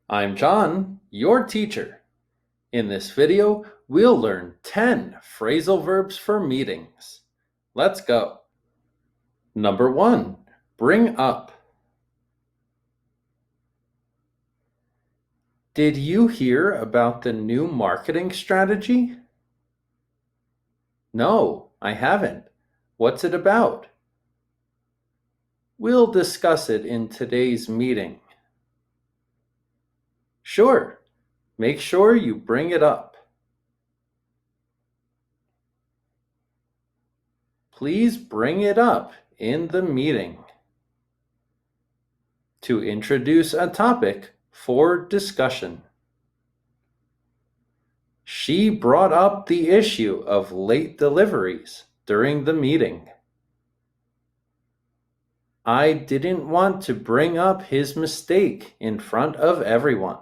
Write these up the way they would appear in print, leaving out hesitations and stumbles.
I'm John, your teacher. In this video, we'll learn 10 phrasal verbs for meetings. Let's go. Number 1, bring up. Did you hear about the new marketing strategy? No, I haven't. What's it about? We'll discuss it in today's meeting. Sure, make sure you bring it up. Please bring it up in the meeting. To introduce a topic for discussion. She brought up the issue of late deliveries during the meeting. I didn't want to bring up his mistake in front of everyone.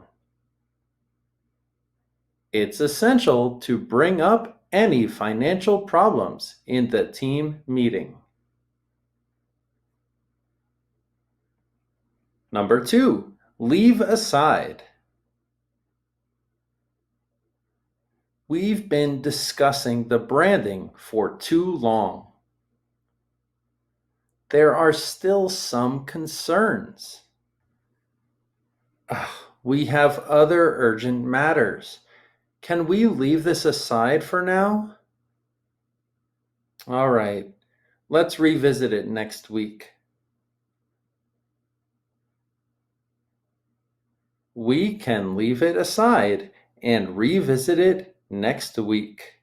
It's essential to bring up any financial problems in the team meeting. Number 2, leave aside. We've been discussing the branding for too long. There are still some concerns. We have other urgent matters. Can we leave this aside for now? All right, let's revisit it next week. We can leave it aside and revisit it next week.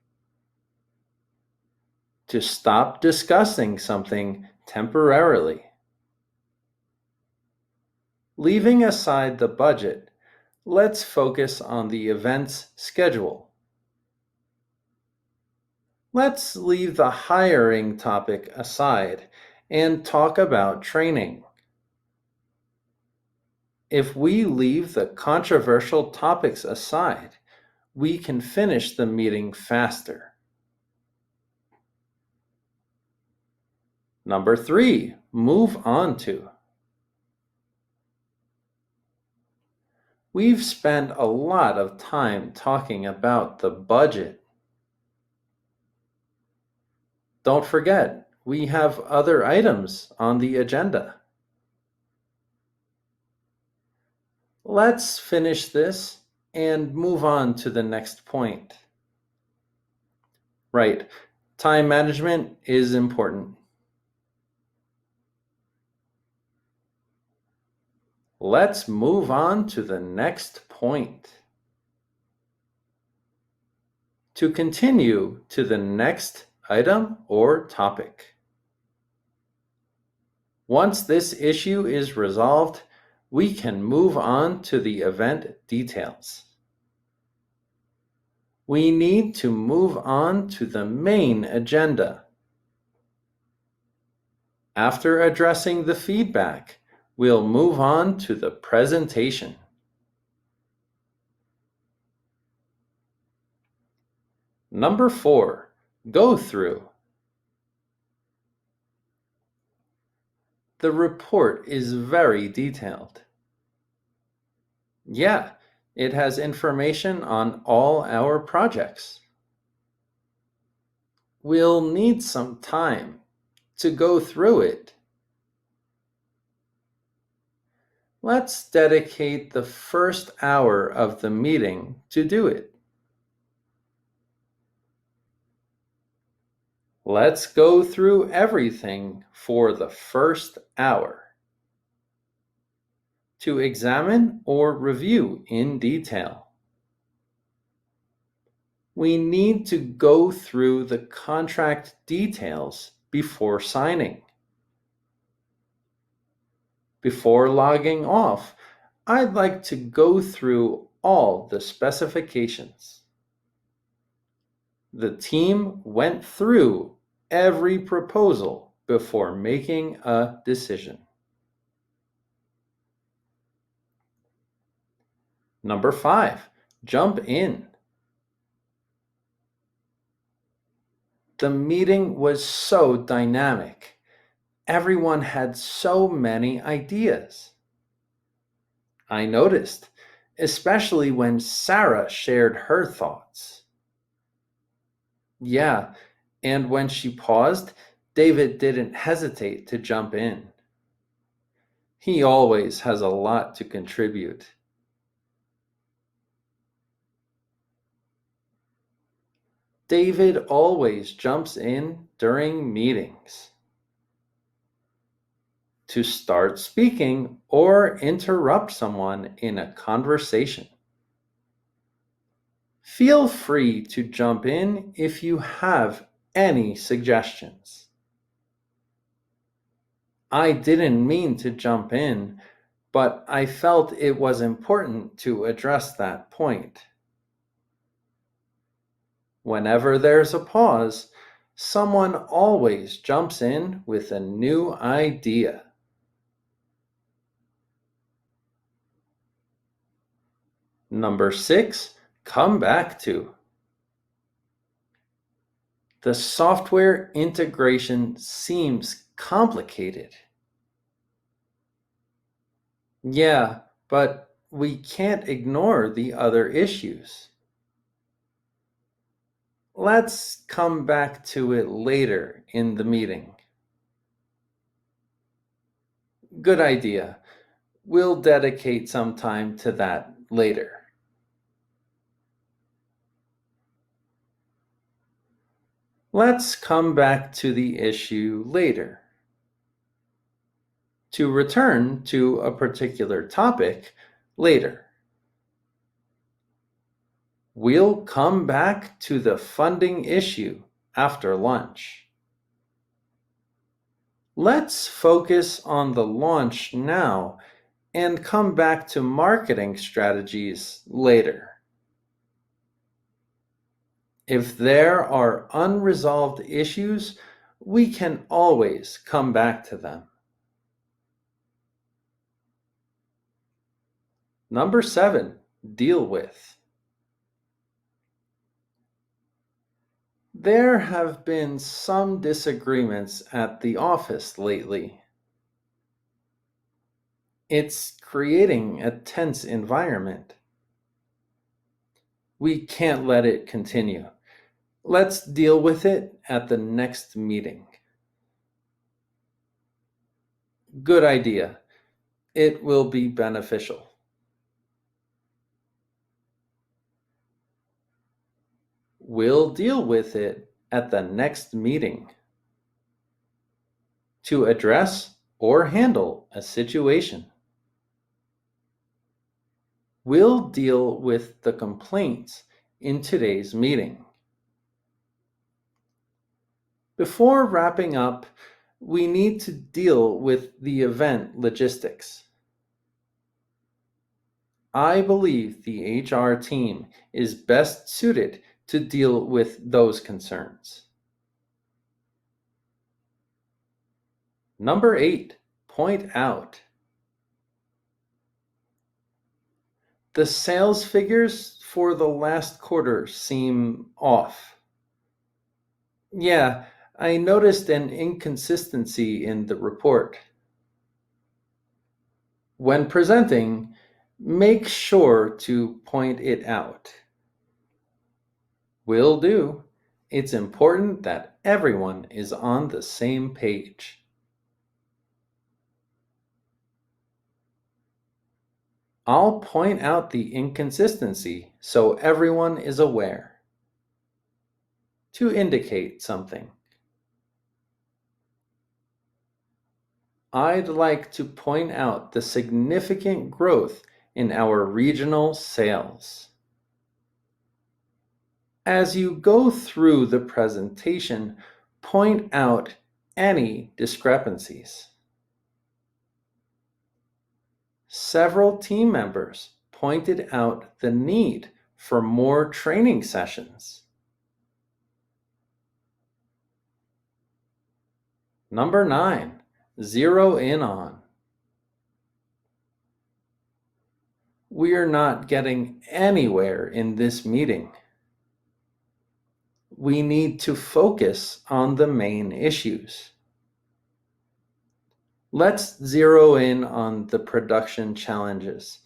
To stop discussing something temporarily. Leaving aside the budget, let's focus on the event's schedule. Let's leave the hiring topic aside and talk about training. If we leave the controversial topics aside, we can finish the meeting faster. Number 3, move on to. We've spent a lot of time talking about the budget. Don't forget, we have other items on the agenda. Let's finish this and move on to the next point. Right, time management is important. Let's move on to the next point. To continue to the next item or topic. Once this issue is resolved, we can move on to the event details. We need to move on to the main agenda. After addressing the feedback, we'll move on to the presentation. Number 4, go through. The report is very detailed. Yeah, it has information on all our projects. We'll need some time to go through it. Let's dedicate the first hour of the meeting to do it. Let's go through everything for the first hour. To examine or review in detail. We need to go through the contract details before signing. Before logging off, I'd like to go through all the specifications. The team went through every proposal before making a decision. Number 5, jump in. The meeting was so dynamic. Everyone had so many ideas. I noticed especially when Sarah shared her thoughts. Yeah, and when she paused, David didn't hesitate to jump in. He always has a lot to contribute. David always jumps in during meetings to start speaking or interrupt someone in a conversation. Feel free to jump in if you have any suggestions. I didn't mean to jump in, but I felt it was important to address that point. Whenever there's a pause, someone always jumps in with a new idea. Number 6, come back to. The software integration seems complicated. Yeah, but we can't ignore the other issues. Let's come back to it later in the meeting. Good idea. We'll dedicate some time to that later. Let's come back to the issue later. To return to a particular topic later. We'll come back to the funding issue after lunch. Let's focus on the launch now and come back to marketing strategies later. If there are unresolved issues, we can always come back to them. Number 7, deal with. There have been some disagreements at the office lately. It's creating a tense environment. We can't let it continue. Let's deal with it at the next meeting. Good idea. It will be beneficial. We'll deal with it at the next meeting. To address or handle a situation. We'll deal with the complaints in today's meeting. Before wrapping up, we need to deal with the event logistics. I believe the HR team is best suited to deal with those concerns. Number 8, point out. The sales figures for the last quarter seem off. Yeah, I noticed an inconsistency in the report. When presenting, make sure to point it out. Will do. It's important that everyone is on the same page. I'll point out the inconsistency so everyone is aware. To indicate something. I'd like to point out the significant growth in our regional sales. As you go through the presentation, point out any discrepancies. Several team members pointed out the need for more training sessions. Number 9, zero in on. We're not getting anywhere in this meeting. We need to focus on the main issues. Let's zero in on the production challenges.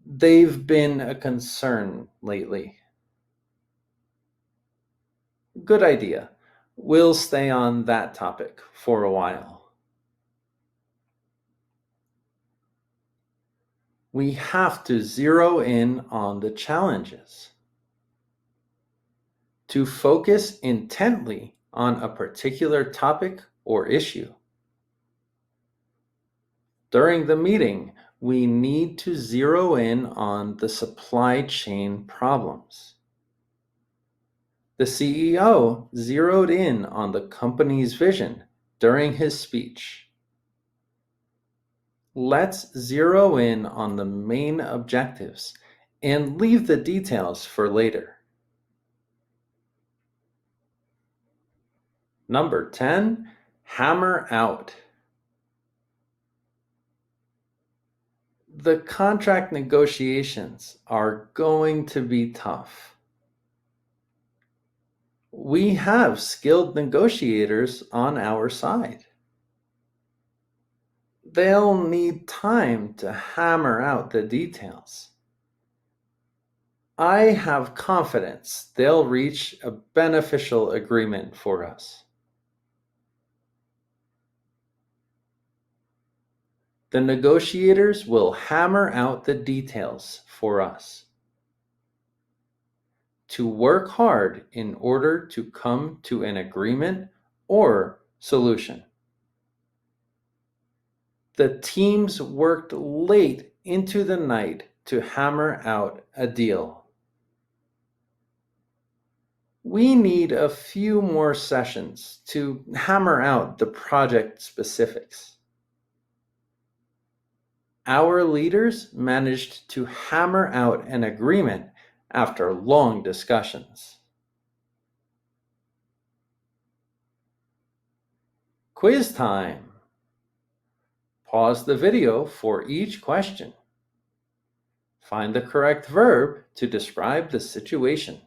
They've been a concern lately. Good idea. We'll stay on that topic for a while. We have to zero in on the challenges. To focus intently on a particular topic or issue. During the meeting, we need to zero in on the supply chain problems. The CEO zeroed in on the company's vision during his speech. Let's zero in on the main objectives and leave the details for later. Number 10, hammer out. The contract negotiations are going to be tough. We have skilled negotiators on our side. They'll need time to hammer out the details. I have confidence they'll reach a beneficial agreement for us. The negotiators will hammer out the details for us. To work hard in order to come to an agreement or solution. The teams worked late into the night to hammer out a deal. We need a few more sessions to hammer out the project specifics. Our leaders managed to hammer out an agreement after long discussions. Quiz time. Pause the video for each question. Find the correct verb to describe the situation.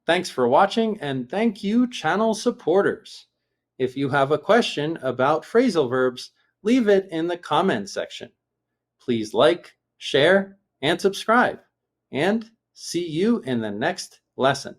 Thanks for watching, and thank you, channel supporters. If you have a question about phrasal verbs, leave it in the comment section. Please like, share, and subscribe. And see you in the next lesson.